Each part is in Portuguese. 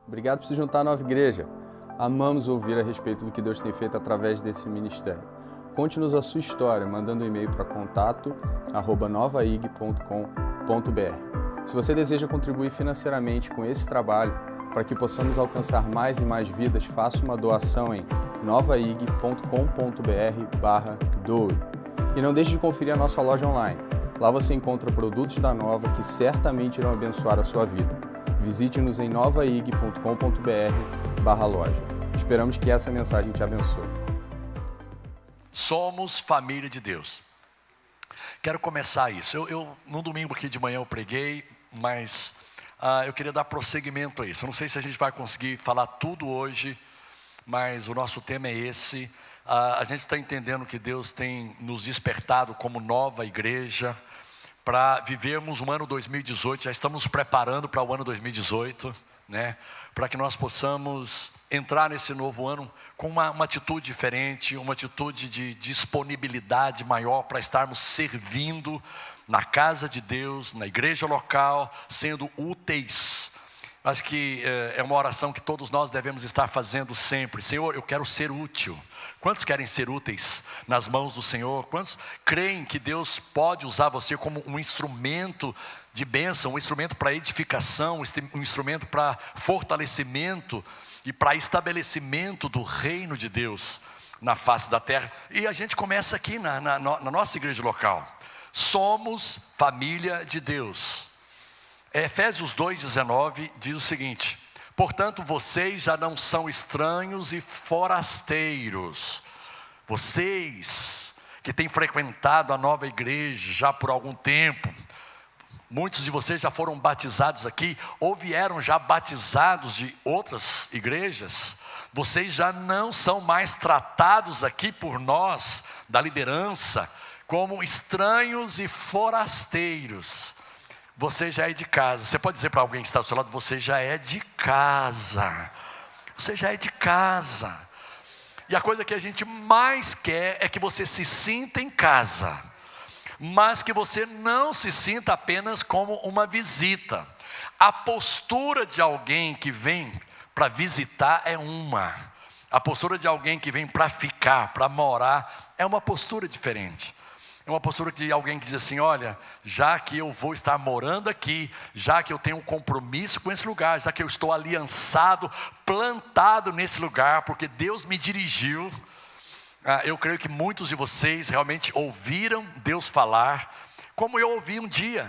Obrigado por se juntar à nova igreja. Amamos ouvir a respeito do que Deus tem feito através desse ministério. Conte-nos a sua história, mandando um e-mail para contato@novaig.com.br. Se você deseja contribuir financeiramente com esse trabalho, para que possamos alcançar mais e mais vidas, faça uma doação em novaig.com.br/doe. E não deixe de conferir a nossa loja online. Lá você encontra produtos da Nova que certamente irão abençoar a sua vida. Visite-nos em novaig.com.br/loja. Esperamos que essa mensagem te abençoe. Somos família de Deus. Quero começar isso. No domingo aqui de manhã eu preguei, mas eu queria dar prosseguimento a isso. Eu não sei se a gente vai conseguir falar tudo hoje, mas o nosso tema é esse. A gente está entendendo que Deus tem nos despertado como nova igreja para vivermos um ano 2018. Já estamos nos preparando para o ano 2018, né? Para que nós possamos entrar nesse novo ano com uma atitude diferente, uma atitude de disponibilidade maior para estarmos servindo na casa de Deus, na igreja local, sendo úteis. Acho que é uma oração que todos nós devemos estar fazendo sempre. Senhor, eu quero ser útil. Quantos querem ser úteis nas mãos do Senhor? Quantos creem que Deus pode usar você como um instrumento de bênção, um instrumento para edificação, um instrumento para fortalecimento e para estabelecimento do reino de Deus na face da terra? E a gente começa aqui na nossa igreja local. Somos família de Deus. Efésios 2,19 diz o seguinte: portanto vocês já não são estranhos e forasteiros. Vocês que têm frequentado a nova igreja já por algum tempo, muitos de vocês já foram batizados aqui, ou vieram já batizados de outras igrejas. Vocês já não são mais tratados aqui por nós, da liderança, como estranhos e forasteiros. Você já é de casa. Você pode dizer para alguém que está do seu lado: você já é de casa. Você já é de casa. E a coisa que a gente mais quer é que você se sinta em casa, mas que você não se sinta apenas como uma visita. A postura de alguém que vem para visitar é uma. A postura de alguém que vem para ficar, para morar, é uma postura diferente. É uma postura de alguém que diz assim: olha, já que eu vou estar morando aqui, já que eu tenho um compromisso com esse lugar, já que eu estou aliançado, plantado nesse lugar, porque Deus me dirigiu. Eu creio que muitos de vocês realmente ouviram Deus falar, como eu ouvi um dia.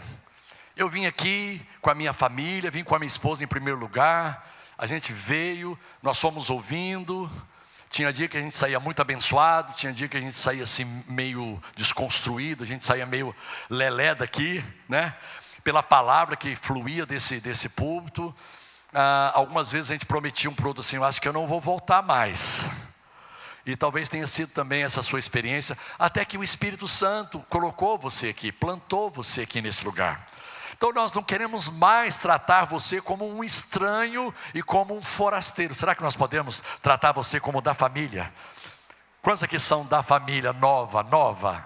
Eu vim aqui com a minha família, vim com a minha esposa em primeiro lugar, a gente veio, nós fomos ouvindo. Tinha dia que a gente saía muito abençoado, tinha dia que a gente saía assim meio desconstruído, a gente saía meio lelé daqui, né? Pela palavra que fluía desse púlpito. Algumas vezes a gente prometia um para o outro assim: eu acho que eu não vou voltar mais. E talvez tenha sido também essa sua experiência, até que o Espírito Santo colocou você aqui, plantou você aqui nesse lugar. Então nós não queremos mais tratar você como um estranho e como um forasteiro. Será que nós podemos tratar você como da família? Quantos aqui são da família nova?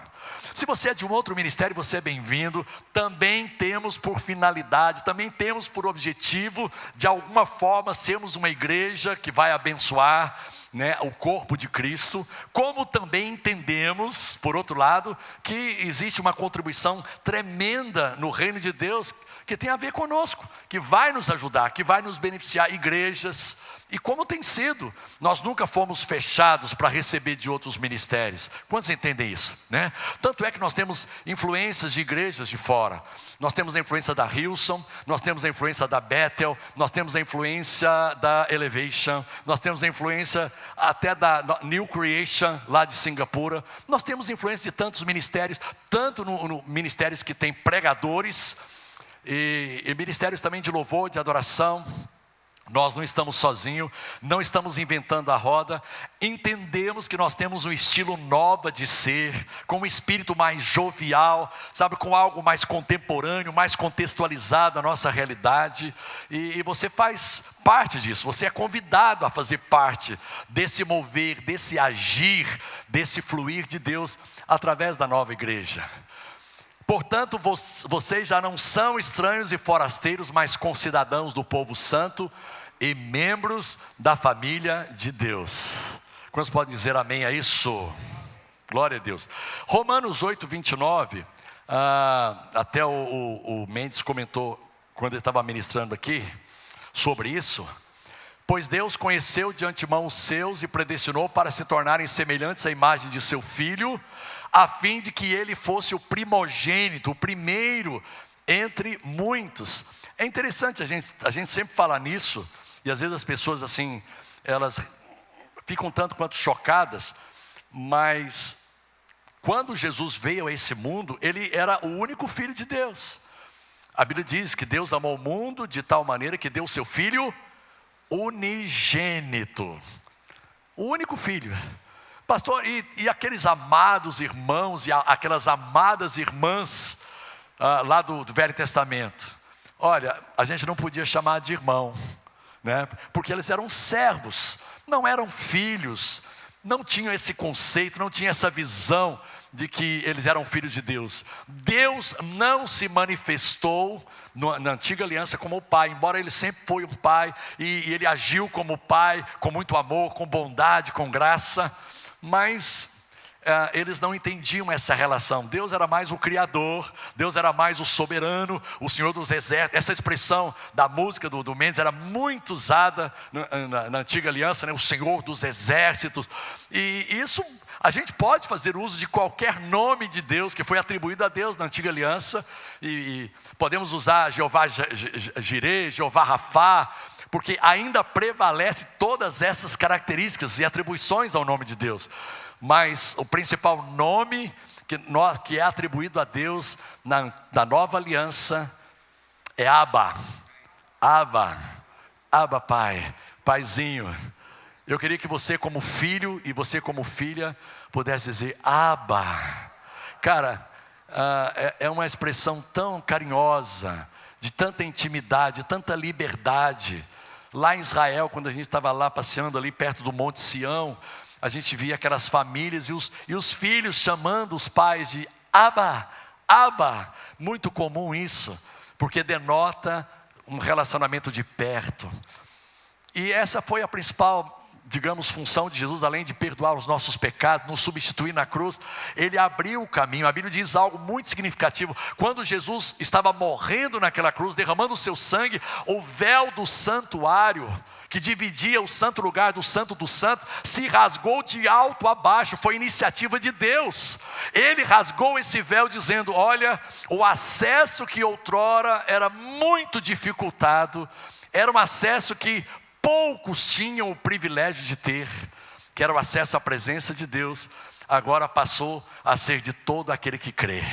Se você é de um outro ministério, você é bem-vindo. Também temos por finalidade, também temos por objetivo, de alguma forma, sermos uma igreja que vai abençoar, né, o corpo de Cristo. Como também entendemos, por outro lado, que existe uma contribuição tremenda no reino de Deus, que tem a ver conosco, que vai nos ajudar, que vai nos beneficiar, igrejas. E como tem sido, nós nunca fomos fechados para receber de outros ministérios. Quantos entendem isso, né? Tanto é que nós temos influências de igrejas de fora. Nós temos a influência da Hillsong, nós temos a influência da Bethel, nós temos a influência da Elevation, nós temos a influência até da New Creation, lá de Singapura. Nós temos influência de tantos ministérios, tanto no ministérios que tem pregadores, e ministérios também de louvor, de adoração. Nós não estamos sozinhos, não estamos inventando a roda. Entendemos que nós temos um estilo novo de ser, com um espírito mais jovial, sabe, com algo mais contemporâneo, mais contextualizado à nossa realidade. E você faz parte disso, você é convidado a fazer parte desse mover, desse agir, desse fluir de Deus através da nova igreja. Portanto, vocês já não são estranhos e forasteiros, mas concidadãos do povo santo e membros da família de Deus. Quantos podem dizer amém a isso? Glória a Deus. Romanos 8, 29, até o Mendes comentou, quando ele estava ministrando aqui, sobre isso. Pois Deus conheceu de antemão os seus e predestinou para se tornarem semelhantes à imagem de seu Filho, a fim de que ele fosse o primogênito, o primeiro entre muitos. É interessante a gente sempre fala nisso, e às vezes as pessoas assim, elas ficam tanto quanto chocadas, mas quando Jesus veio a esse mundo, ele era o único Filho de Deus. A Bíblia diz que Deus amou o mundo de tal maneira que deu o seu Filho unigênito, o único Filho. Pastor, e aqueles amados irmãos e aquelas amadas irmãs lá do Velho Testamento? Olha, a gente não podia chamar de irmão, né? Porque eles eram servos, não eram filhos, não tinham esse conceito, não tinham essa visão de que eles eram filhos de Deus. Deus não se manifestou na antiga aliança como o pai, embora ele sempre foi um pai, e ele agiu como pai, com muito amor, com bondade, com graça, mas eles não entendiam essa relação. Deus era mais o Criador, Deus era mais o soberano, o Senhor dos exércitos. Essa expressão da música do Mendes era muito usada na antiga aliança, né? O Senhor dos exércitos. E isso, a gente pode fazer uso de qualquer nome de Deus que foi atribuído a Deus na antiga aliança, e podemos usar Jeová Jireh, Jeová Rafá, porque ainda prevalece todas essas características e atribuições ao nome de Deus. Mas o principal nome que é atribuído a Deus na nova aliança é Abba. Abba, Abba Pai, Paizinho. Eu queria que você como filho e você como filha pudesse dizer Abba. Cara, é uma expressão tão carinhosa, de tanta intimidade, de tanta liberdade. Lá em Israel, quando a gente estava lá passeando ali perto do Monte Sião, a gente via aquelas famílias e os filhos chamando os pais de Abba, Abba. Muito comum isso, porque denota um relacionamento de perto. E essa foi a principal, digamos, função de Jesus, além de perdoar os nossos pecados, nos substituir na cruz. Ele abriu o caminho. A Bíblia diz algo muito significativo. Quando Jesus estava morrendo naquela cruz, derramando o seu sangue, o véu do santuário, que dividia o santo lugar do santo dos santos, se rasgou de alto a baixo. Foi iniciativa de Deus. Ele rasgou esse véu dizendo: olha, o acesso que outrora era muito dificultado, era um acesso que poucos tinham o privilégio de ter, que era o acesso à presença de Deus, agora passou a ser de todo aquele que crê.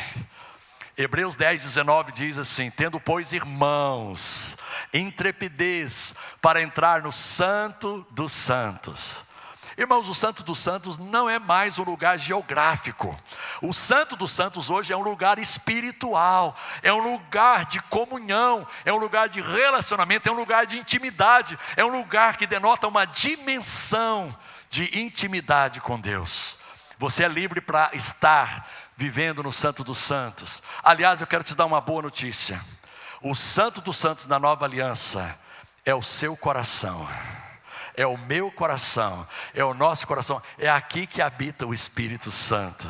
Hebreus 10, 19 diz assim: tendo pois irmãos, intrepidez para entrar no santo dos santos. Irmãos, o santo dos santos não é mais um lugar geográfico. O santo dos santos hoje é um lugar espiritual, é um lugar de comunhão, é um lugar de relacionamento, é um lugar de intimidade, é um lugar que denota uma dimensão de intimidade com Deus. Você é livre para estar vivendo no santo dos santos. Aliás, eu quero te dar uma boa notícia. O santo dos santos na nova aliança é o seu coração. É o meu coração, é o nosso coração, é aqui que habita o Espírito Santo.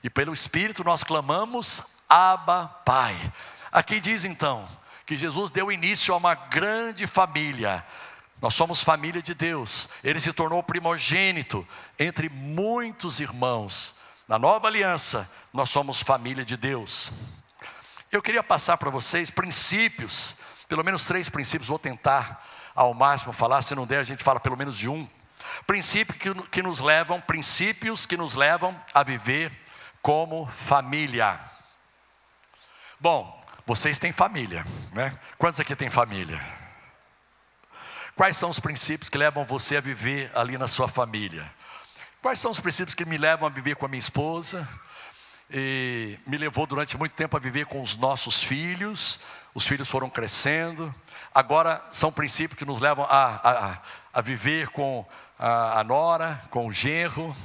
E pelo Espírito nós clamamos Abba Pai. Aqui diz então que Jesus deu início a uma grande família. Nós somos família de Deus. Ele se tornou primogênito entre muitos irmãos. Na nova aliança nós somos família de Deus. Eu queria passar para vocês princípios, pelo menos 3 princípios, vou tentar ao máximo falar, se não der a gente fala pelo menos de um. Princípios que nos levam a viver como família. Bom, vocês têm família, né? Quantos aqui têm família? Quais são os princípios que levam você a viver ali na sua família? Quais são os princípios que me levam a viver com a minha esposa? E me levou durante muito tempo a viver com os nossos filhos. Os filhos foram crescendo. Agora são princípios que nos levam a viver com a nora, com o genro,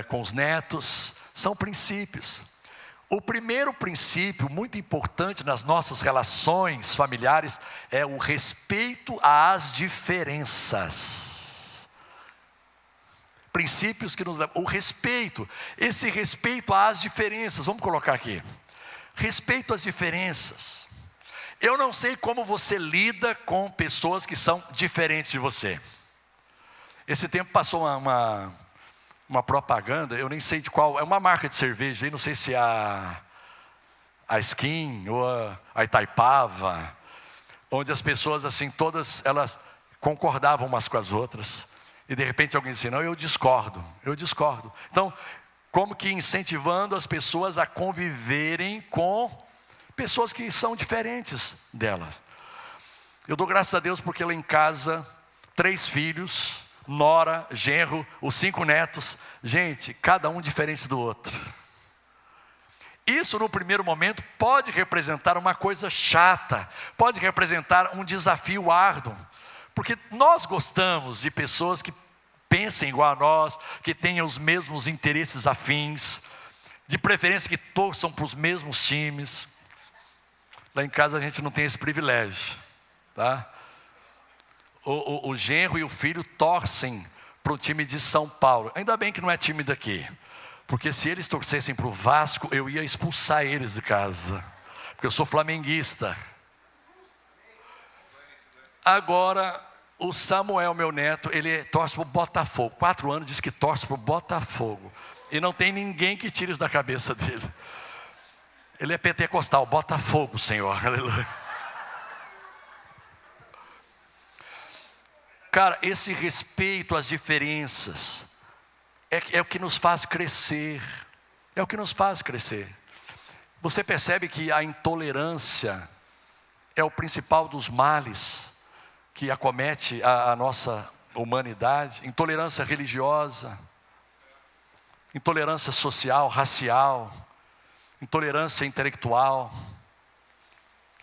com os netos. São princípios. O primeiro princípio muito importante nas nossas relações familiares é o respeito às diferenças. Princípios que nos levam, o respeito, esse respeito às diferenças, vamos colocar aqui. Respeito às diferenças. Eu não sei como você lida com pessoas que são diferentes de você. Esse tempo passou uma propaganda, eu nem sei de qual, é uma marca de cerveja, não sei se é a Skin ou a Itaipava, onde as pessoas assim, todas elas concordavam umas com as outras, e de repente alguém disse, não, eu discordo. Então, como que incentivando as pessoas a conviverem com pessoas que são diferentes delas. Eu dou graças a Deus porque lá em casa, 3 filhos, nora, genro, os 5 netos, gente, cada um diferente do outro. Isso no primeiro momento pode representar uma coisa chata, pode representar um desafio árduo, porque nós gostamos de pessoas que pensem igual a nós, que tenham os mesmos interesses afins, de preferência que torçam para os mesmos times. Lá em casa a gente não tem esse privilégio, tá? O genro e o filho torcem para o time de São Paulo. Ainda bem que não é time daqui, porque se eles torcessem para o Vasco, eu ia expulsar eles de casa, porque eu sou flamenguista. Agora, o Samuel, meu neto, ele torce para o Botafogo. 4 anos, diz que torce para o Botafogo. E não tem ninguém que tire isso da cabeça dele. Ele é pentecostal, Botafogo, Senhor. Aleluia. Cara, esse respeito às diferenças é o que nos faz crescer. É o que nos faz crescer. Você percebe que a intolerância é o principal dos males que acomete a nossa humanidade. Intolerância religiosa, intolerância social, racial, intolerância intelectual.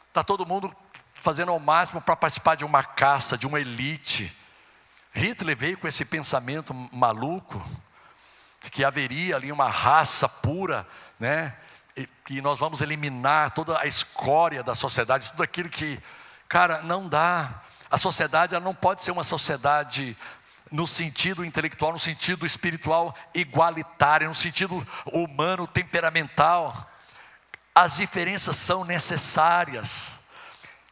Está todo mundo fazendo ao máximo para participar de uma casta, de uma elite. Hitler veio com esse pensamento maluco, de que haveria ali uma raça pura, né? E que nós vamos eliminar toda a escória da sociedade, tudo aquilo que, cara, não dá. A sociedade, ela não pode ser uma sociedade no sentido intelectual, no sentido espiritual igualitária, no sentido humano, temperamental. As diferenças são necessárias.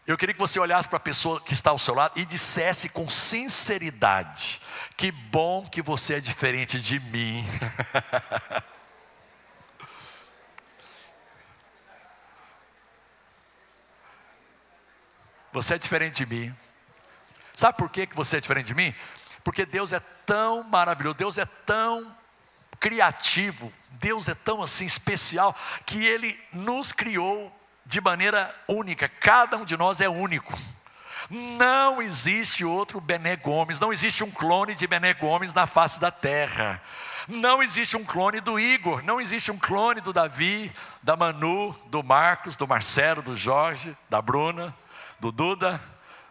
Eu queria que você olhasse para a pessoa que está ao seu lado e dissesse com sinceridade: que bom que você é diferente de mim. Você é diferente de mim. Sabe por que você é diferente de mim? Porque Deus é tão maravilhoso, Deus é tão criativo, Deus é tão assim especial, que Ele nos criou de maneira única. Cada um de nós é único. Não existe outro Bené Gomes, não existe um clone de Bené Gomes na face da terra. Não existe um clone do Igor, não existe um clone do Davi, da Manu, do Marcos, do Marcelo, do Jorge, da Bruna, do Duda,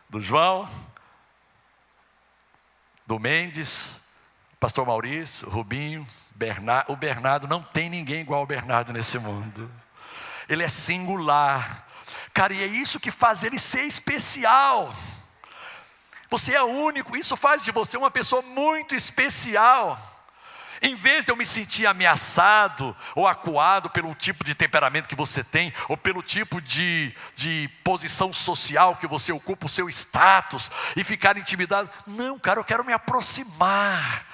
do João, do Mendes, pastor Maurício, Rubinho, Bernardo. O Bernardo, não tem ninguém igual ao Bernardo nesse mundo. Ele é singular. Cara, e é isso que faz ele ser especial. Você é único, isso faz de você uma pessoa muito especial. Em vez de eu me sentir ameaçado ou acuado pelo tipo de temperamento que você tem, ou pelo tipo de posição social que você ocupa, o seu status, e ficar intimidado. Não, cara, eu quero me aproximar.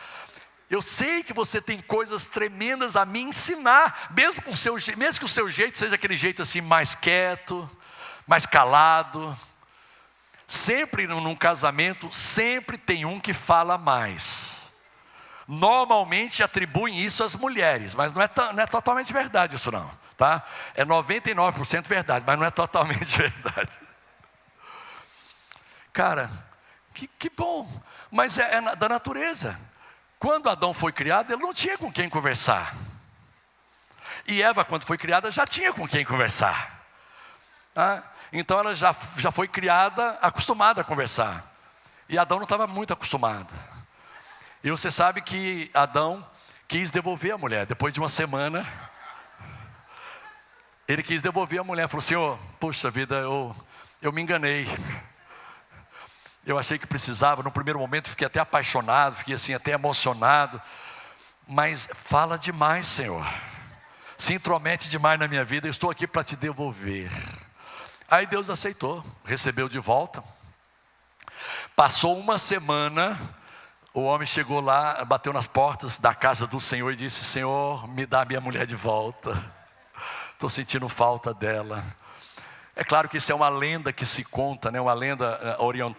Eu sei que você tem coisas tremendas a me ensinar, mesmo que o seu jeito seja aquele jeito assim mais quieto, mais calado. Sempre num casamento, sempre tem um que fala mais. Normalmente atribuem isso às mulheres, mas não é totalmente verdade isso não, tá? É 99% verdade, mas não é totalmente verdade. Cara, que bom, mas é da natureza. Quando Adão foi criado, ele não tinha com quem conversar. E Eva, quando foi criada, já tinha com quem conversar. Tá? Então ela já foi criada, acostumada a conversar. E Adão não estava muito acostumado. E você sabe que Adão quis devolver a mulher. Depois de uma semana, Ele quis devolver a mulher, falou: Senhor, puxa vida, eu me enganei. Eu achei que precisava, no primeiro momento fiquei até apaixonado, fiquei assim até emocionado. Mas fala demais, Senhor. Se intromete demais na minha vida, eu estou aqui para te devolver. Aí Deus aceitou, recebeu de volta. Passou uma semana, o homem chegou lá, bateu nas portas da casa do Senhor e disse: Senhor, me dá minha mulher de volta. Estou sentindo falta dela. É claro que isso é uma lenda que se conta, né? Uma lenda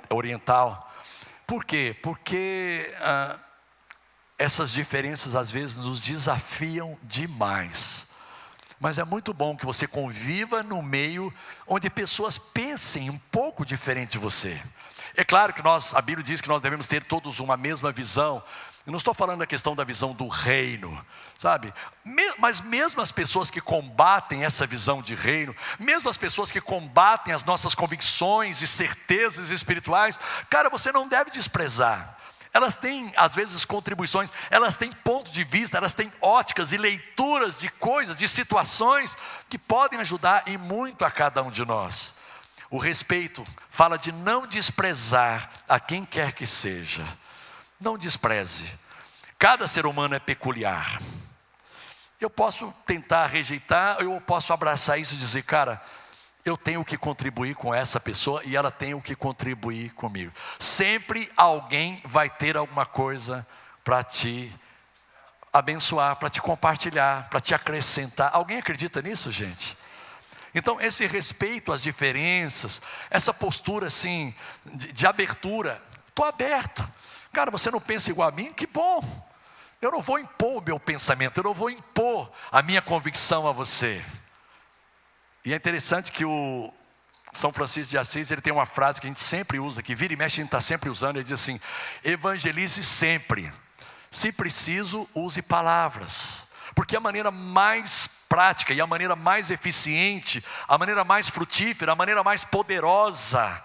oriental. Por quê? Porque essas diferenças às vezes nos desafiam demais. Mas é muito bom que você conviva no meio onde pessoas pensem um pouco diferente de você. É claro que a Bíblia diz que nós devemos ter todos uma mesma visão. Eu não estou falando da questão da visão do reino, sabe? Mas mesmo as pessoas que combatem essa visão de reino, mesmo as pessoas que combatem as nossas convicções e certezas espirituais, cara, você não deve desprezar. Elas têm, às vezes, contribuições, elas têm pontos de vista, elas têm óticas e leituras de coisas, de situações que podem ajudar e muito a cada um de nós. O respeito fala de não desprezar a quem quer que seja. Não despreze. Cada ser humano é peculiar. Eu posso tentar rejeitar, eu posso abraçar isso e dizer: cara, eu tenho que contribuir com essa pessoa e ela tem que contribuir comigo. Sempre alguém vai ter alguma coisa para te abençoar, para te compartilhar, para te acrescentar. Alguém acredita nisso, gente? Então esse respeito às diferenças, essa postura assim de abertura, estou aberto. Cara, você não pensa igual a mim? Que bom. Eu não vou impor o meu pensamento, eu não vou impor a minha convicção a você. E é interessante que o São Francisco de Assis, ele tem uma frase que a gente sempre usa, que vira e mexe a gente está sempre usando. Ele diz assim: evangelize sempre. Se preciso, use palavras. Porque a maneira mais prática e a maneira mais eficiente, a maneira mais frutífera, a maneira mais poderosa,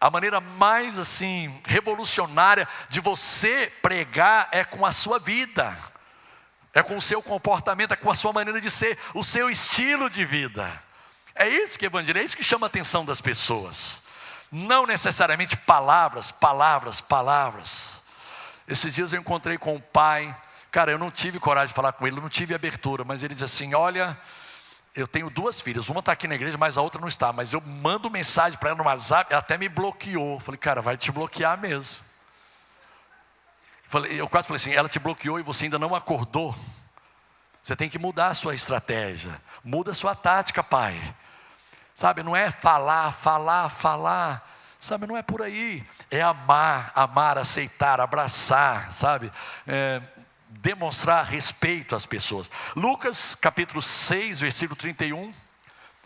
a maneira mais assim revolucionária de você pregar é com a sua vida, é com o seu comportamento, é com a sua maneira de ser, o seu estilo de vida. É isso que evangeliza, é isso que chama a atenção das pessoas. Não necessariamente palavras. Esses dias eu encontrei com um pai, cara, eu não tive coragem de falar com ele, eu não tive abertura, mas ele diz assim: olha, eu tenho 2 filhas, uma está aqui na igreja, mas a outra não está, mas eu mando mensagem para ela no WhatsApp, ela até me bloqueou. Eu falei: cara, vai te bloquear mesmo. Eu quase falei assim: ela te bloqueou e você ainda não acordou. Você tem que mudar a sua estratégia, muda a sua tática, pai. Sabe, não é falar, sabe, não é por aí. É amar, aceitar, abraçar, sabe, demonstrar respeito às pessoas. Lucas capítulo 6, versículo 31.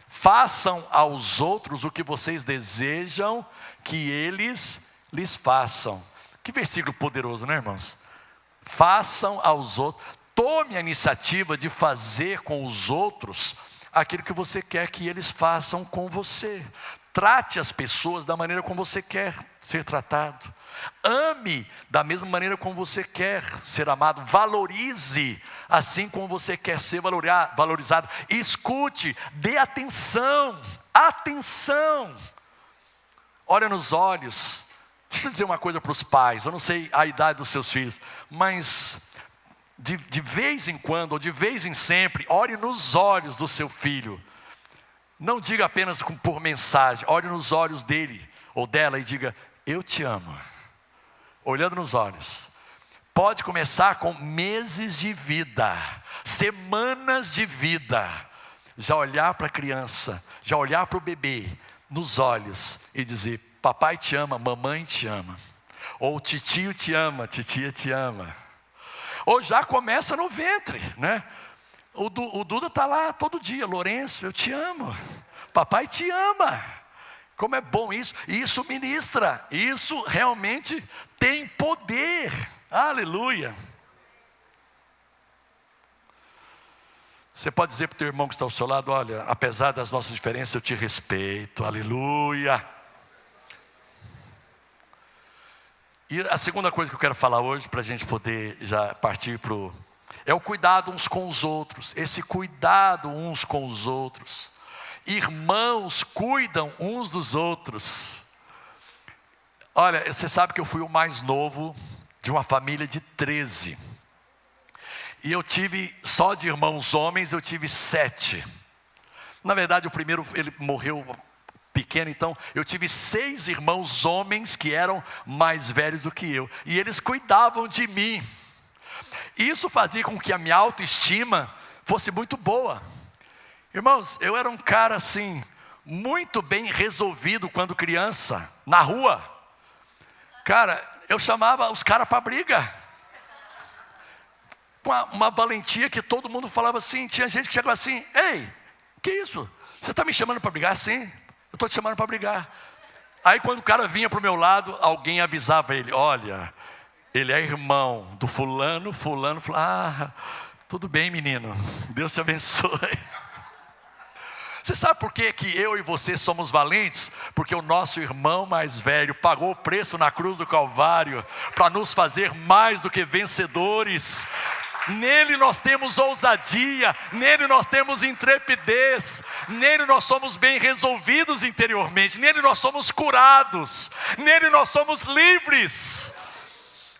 Façam aos outros o que vocês desejam que eles lhes façam. Que versículo poderoso, né, irmãos? Façam aos outros. Tome a iniciativa de fazer com os outros aquilo que você quer que eles façam com você. Trate as pessoas da maneira como você quer ser tratado. Ame da mesma maneira como você quer ser amado. Valorize assim como você quer ser valorizado. Escute, dê atenção. Olha nos olhos. Deixa eu dizer uma coisa para os pais. Eu não sei a idade dos seus filhos, mas de vez em quando, ou de vez em sempre, olhe nos olhos do seu filho. Não diga apenas por mensagem, olhe nos olhos dele ou dela e diga: eu te amo. Olhando nos olhos. Pode começar com meses de vida, semanas de vida. Já olhar para a criança, já olhar para o bebê nos olhos e dizer: papai te ama, mamãe te ama. Ou titio te ama, titia te ama. Ou já começa no ventre, né? O Duda está lá todo dia: Lourenço, eu te amo, papai te ama. Como é bom isso, e isso ministra, isso realmente tem poder, aleluia. Você pode dizer para o teu irmão que está ao seu lado: olha, apesar das nossas diferenças, eu te respeito, aleluia. E a segunda coisa que eu quero falar hoje, para a gente poder já partir para o É o cuidado uns com os outros, esse cuidado uns com os outros. Irmãos cuidam uns dos outros. Olha, você sabe que eu fui o mais novo de uma família de 13. E eu tive, só de irmãos homens, eu tive 7. Na verdade, o primeiro, ele morreu pequeno, então eu tive 6 irmãos homens que eram mais velhos do que eu. E eles cuidavam de mim. Isso fazia com que a minha autoestima fosse muito boa. Irmãos, eu era um cara assim, muito bem resolvido quando criança, na rua. Cara, eu chamava os caras para briga. Com uma valentia que todo mundo falava assim. Tinha gente que chegava assim: ei, que isso? Você está me chamando para brigar? Sim, eu estou te chamando para brigar. Aí quando o cara vinha para o meu lado, alguém avisava ele: olha, ele é irmão do fulano. Fulano falou: ah, tudo bem, menino, Deus te abençoe. Você sabe por que eu e você somos valentes? Porque o nosso irmão mais velho pagou o preço na cruz do Calvário para nos fazer mais do que vencedores. Nele nós temos ousadia, nele nós temos intrepidez, nele nós somos bem resolvidos interiormente, nele nós somos curados, nele nós somos livres,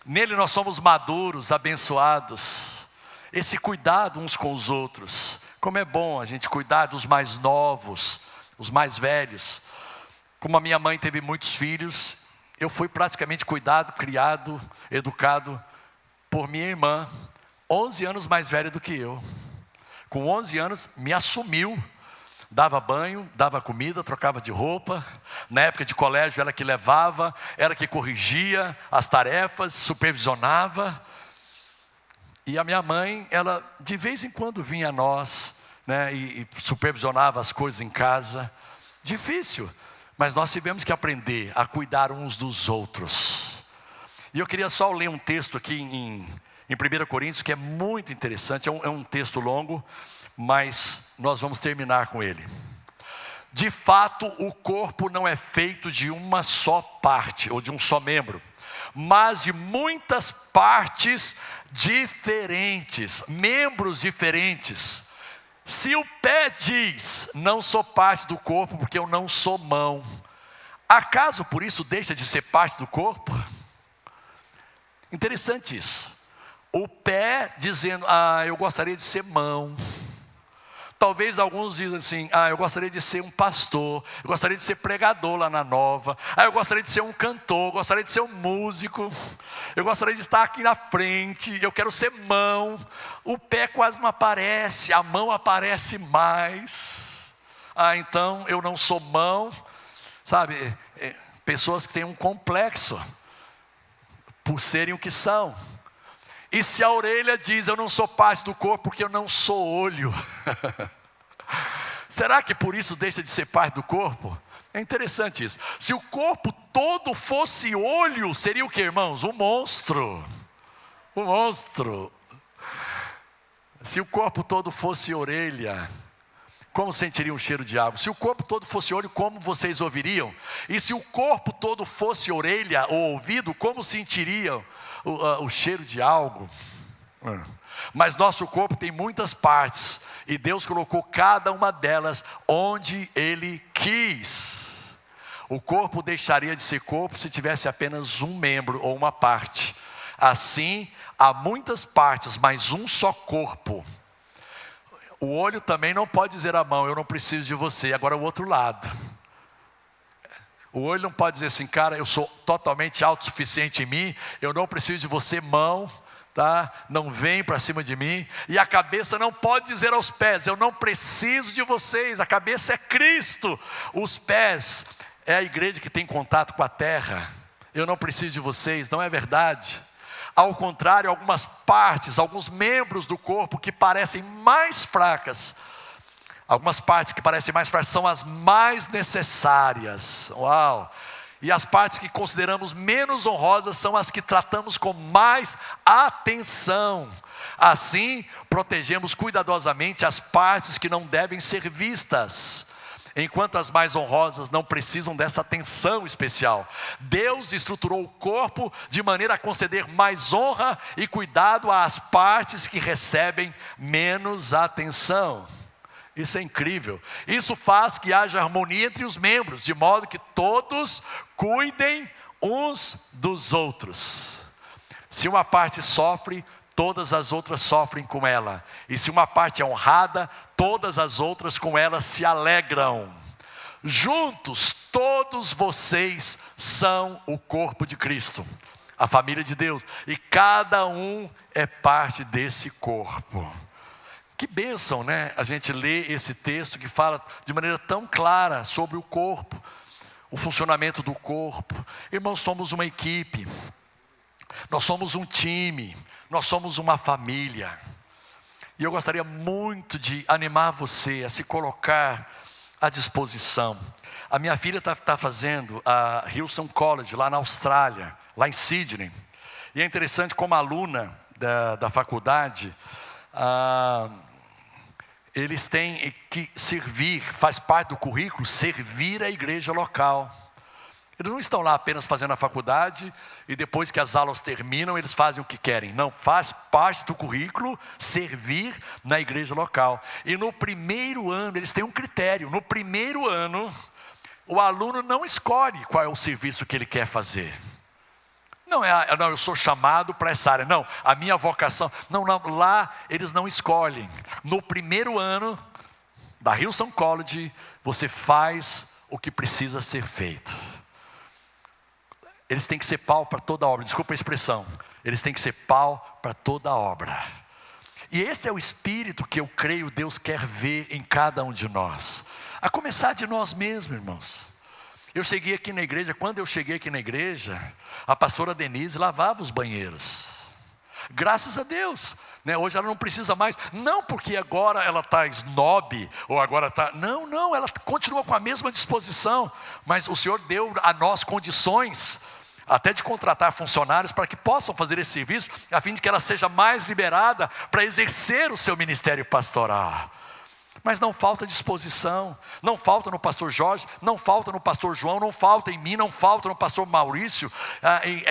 nele nós somos maduros, abençoados. Esse cuidado uns com os outros. Como é bom a gente cuidar dos mais novos, os mais velhos. Como a minha mãe teve muitos filhos, eu fui praticamente cuidado, criado, educado por minha irmã, 11 anos mais velha do que eu. Com 11 anos me assumiu, dava banho, dava comida, trocava de roupa. Na época de colégio ela que levava, ela que corrigia as tarefas, supervisionava. E a minha mãe, ela de vez em quando vinha a nós, né, e supervisionava as coisas em casa. Difícil, mas nós tivemos que aprender a cuidar uns dos outros. E eu queria só ler um texto aqui em 1 Coríntios, que é muito interessante, é um texto longo, mas nós vamos terminar com ele. De fato, o corpo não é feito de uma só parte, ou de um só membro, mas de muitas partes diferentes, membros diferentes. Se o pé diz: não sou parte do corpo porque eu não sou mão, acaso por isso deixa de ser parte do corpo? Interessante isso. O pé dizendo: eu gostaria de ser mão. Talvez alguns dizem assim: eu gostaria de ser um pastor, eu gostaria de ser pregador lá na Nova, eu gostaria de ser um cantor, eu gostaria de ser um músico, eu gostaria de estar aqui na frente, eu quero ser mão. O pé quase não aparece, a mão aparece mais. Então eu não sou mão, sabe? Pessoas que têm um complexo por serem o que são. E se a orelha diz: eu não sou parte do corpo porque eu não sou olho, será que por isso deixa de ser parte do corpo? É interessante isso. Se o corpo todo fosse olho, seria o que, irmãos? Um monstro. Um monstro. Se o corpo todo fosse orelha, como sentiriam o cheiro de água? Se o corpo todo fosse olho, como vocês ouviriam? E se o corpo todo fosse orelha ou ouvido, como sentiriam o cheiro de algo? Mas nosso corpo tem muitas partes, e Deus colocou cada uma delas onde Ele quis. O corpo deixaria de ser corpo se tivesse apenas um membro ou uma parte. Assim, há muitas partes, mas um só corpo. O olho também não pode dizer à mão: eu não preciso de você. Agora o outro lado. O olho não pode dizer assim: cara, eu sou totalmente autossuficiente em mim, eu não preciso de você, mão, tá? Não vem para cima de mim. E a cabeça não pode dizer aos pés: eu não preciso de vocês. A cabeça é Cristo. Os pés é a igreja que tem contato com a terra. Eu não preciso de vocês. Não é verdade. Ao contrário, algumas partes, alguns membros do corpo que parecem mais fracas, algumas partes que parecem mais fracas são as mais necessárias. Uau! E as partes que consideramos menos honrosas são as que tratamos com mais atenção. Assim, protegemos cuidadosamente as partes que não devem ser vistas. enquanto as mais honrosas não precisam dessa atenção especial. Deus estruturou o corpo de maneira a conceder mais honra e cuidado às partes que recebem menos atenção. Isso é incrível. Isso faz que haja harmonia entre os membros, de modo que todos cuidem uns dos outros. Se uma parte sofre, todas as outras sofrem com ela. E se uma parte é honrada, todas as outras com ela se alegram. Juntos, todos vocês são o corpo de Cristo, a família de Deus. E cada um é parte desse corpo. Que bênção, né? A gente lê esse texto que fala de maneira tão clara sobre o corpo, o funcionamento do corpo. Irmãos, somos uma equipe, nós somos um time, nós somos uma família. E eu gostaria muito de animar você a se colocar à disposição. A minha filha está fazendo a Hillsong College lá na Austrália, lá em Sydney. E é interessante como aluna da faculdade, eles têm que servir, faz parte do currículo, servir a igreja local. Eles não estão lá apenas fazendo a faculdade e depois que as aulas terminam, eles fazem o que querem. Não, faz parte do currículo servir na igreja local. E no primeiro ano, eles têm um critério. No primeiro ano, o aluno não escolhe qual é o serviço que ele quer fazer. Não, eu sou chamado para essa área. Não, a minha vocação. Não, lá eles não escolhem. No primeiro ano da Hillsong College, você faz o que precisa ser feito. Eles têm que ser pau para toda obra. Desculpa a expressão. Eles têm que ser pau para toda obra. E esse é o espírito que eu creio Deus quer ver em cada um de nós. A começar de nós mesmos, irmãos. Eu cheguei aqui na igreja, quando eu cheguei aqui na igreja, a pastora Denise lavava os banheiros. Graças a Deus, né? Hoje ela não precisa mais, não porque agora ela está snob, ou agora está, não, ela continua com a mesma disposição, mas o Senhor deu a nós condições, até de contratar funcionários para que possam fazer esse serviço, a fim de que ela seja mais liberada para exercer o seu ministério pastoral. Mas não falta disposição, não falta no pastor Jorge, não falta no pastor João, não falta em mim, não falta no pastor Maurício,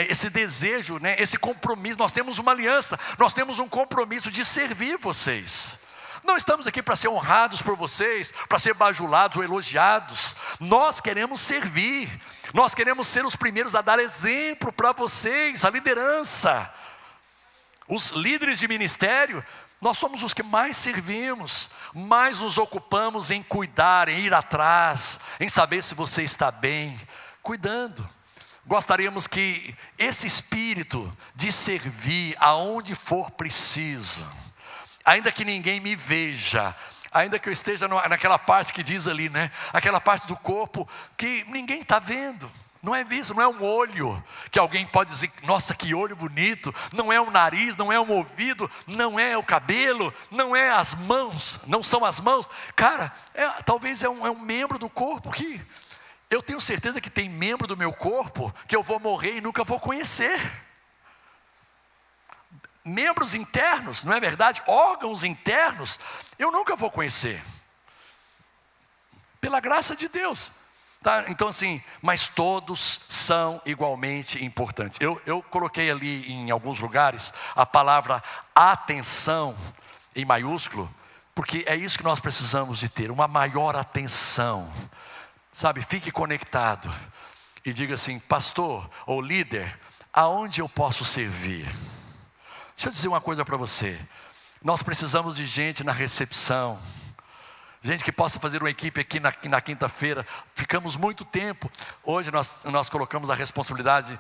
esse desejo, né, esse compromisso. Nós temos uma aliança, nós temos um compromisso de servir vocês. Não estamos aqui para ser honrados por vocês, para ser bajulados ou elogiados. Nós queremos servir, nós queremos ser os primeiros a dar exemplo para vocês, a liderança. Os líderes de ministério, nós somos os que mais servimos, mais nos ocupamos em cuidar, em ir atrás, em saber se você está bem, cuidando. Gostaríamos que esse espírito de servir aonde for preciso, ainda que ninguém me veja, ainda que eu esteja naquela parte que diz ali, né? Aquela parte do corpo que ninguém está vendo. Não é visto, não é um olho que alguém pode dizer, nossa, que olho bonito. Não é o nariz, não é o ouvido, não é o cabelo, não é as mãos, não são as mãos. Cara, talvez é um membro do corpo que eu tenho certeza que tem membro do meu corpo que eu vou morrer e nunca vou conhecer. Membros internos, não é verdade? Órgãos internos, eu nunca vou conhecer. Pela graça de Deus. Tá? Então assim, mas todos são igualmente importantes. Eu coloquei ali em alguns lugares a palavra atenção em maiúsculo, porque é isso que nós precisamos de ter, uma maior atenção. Sabe, fique conectado e diga assim, pastor ou líder, aonde eu posso servir? Deixa eu dizer uma coisa para você, nós precisamos de gente na recepção, gente que possa fazer uma equipe aqui na quinta-feira. Ficamos muito tempo. Hoje nós colocamos a responsabilidade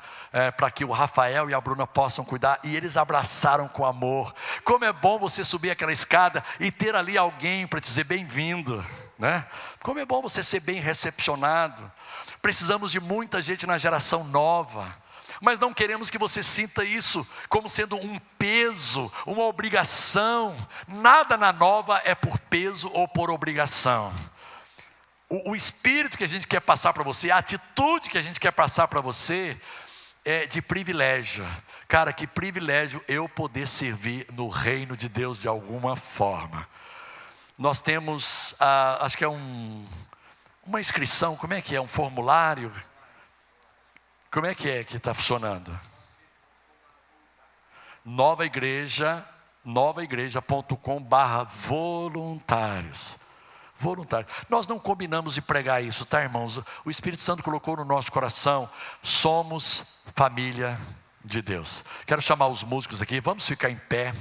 para que o Rafael e a Bruna possam cuidar. E eles abraçaram com amor. Como é bom você subir aquela escada e ter ali alguém para te dizer bem-vindo, né? Como é bom você ser bem recepcionado. Precisamos de muita gente na geração nova. Mas não queremos que você sinta isso como sendo um peso, uma obrigação. Nada na nova é por peso ou por obrigação. O espírito que a gente quer passar para você, a atitude que a gente quer passar para você é de privilégio. Cara, que privilégio eu poder servir no reino de Deus de alguma forma. Nós temos, acho que é um uma inscrição, como é que é? Um formulário? Como é que está funcionando? novaigreja.com/voluntários. Voluntários. Nós não combinamos de pregar isso, tá, irmãos? O Espírito Santo colocou no nosso coração. Somos família de Deus. Quero chamar os músicos aqui. Vamos ficar em pé.